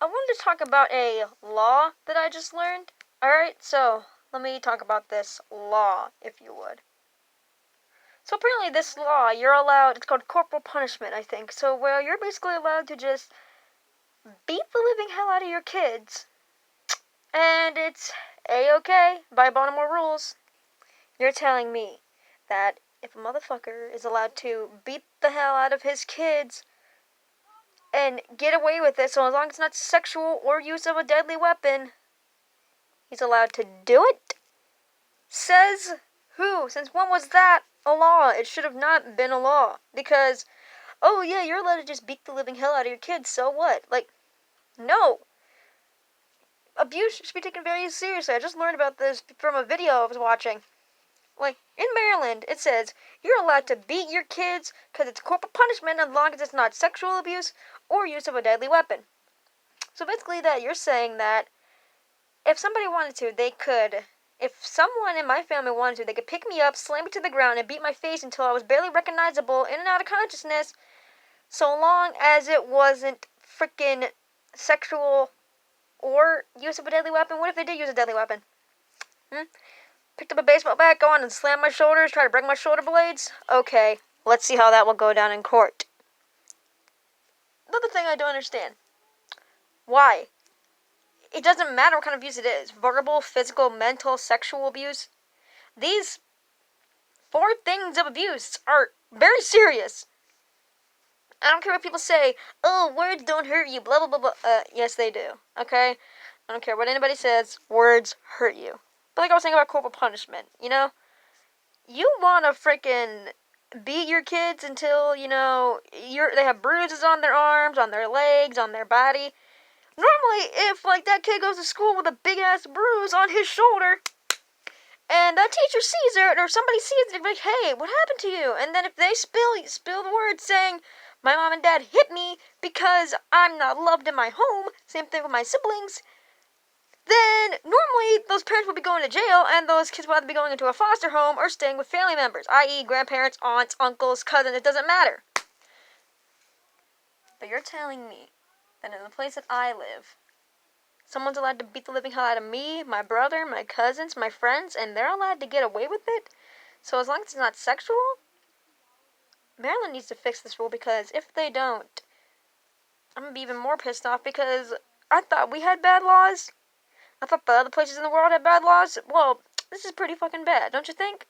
I wanted to talk about a law that I just learned. Alright, so let me talk about this law, if you would. So apparently this law, you're allowed, it's called corporal punishment, I think. So where you're basically allowed to just beat the living hell out of your kids. And it's A-okay by Baltimore rules. You're telling me that if a motherfucker is allowed to beat the hell out of his kids and get away with it, so as long as it's not sexual or use of a deadly weapon, he's allowed to do it? Says who? Since when was that a law? It should have not been a law. Because, oh yeah, you're allowed to just beat the living hell out of your kids, so what? Like, no. Abuse should be taken very seriously. I just learned about this from a video I was watching. Like, in Maryland, it says you're allowed to beat your kids because it's corporal punishment as long as it's not sexual abuse or use of a deadly weapon. So basically that you're saying that if somebody wanted to, they could, if someone in my family wanted to, they could pick me up, slam me to the ground, and beat my face until I was barely recognizable, in and out of consciousness, so long as it wasn't freaking sexual or use of a deadly weapon. What if they did use a deadly weapon? Picked up a baseball bat, go on and slam my shoulders, try to break my shoulder blades? Okay, let's see how that will go down in court. Another thing I don't understand. Why? It doesn't matter what kind of abuse it is. Verbal, physical, mental, sexual abuse. These 4 things of abuse are very serious. I don't care what people say. Oh, words don't hurt you, blah, blah, blah, blah. Yes, they do. Okay? I don't care what anybody says. Words hurt you. But like I was saying about corporal punishment, you know? You want to freaking beat your kids until, you know, they have bruises on their arms, on their legs, on their body. Normally, if, like, that kid goes to school with a big-ass bruise on his shoulder, and that teacher sees it, or somebody sees it, they're like, hey, what happened to you? And then if they spill the word saying, my mom and dad hit me because I'm not loved in my home, same thing with my siblings, then normally those parents would be going to jail, and those kids would either be going into a foster home or staying with family members, i.e. grandparents, aunts, uncles, cousins, it doesn't matter. But you're telling me that in the place that I live, someone's allowed to beat the living hell out of me, my brother, my cousins, my friends, and they're allowed to get away with it? So as long as it's not sexual? Maryland needs to fix this rule, because if they don't, I'm going to be even more pissed off, because I thought we had bad laws. I thought the other places in the world had bad laws. Well, this is pretty fucking bad, don't you think?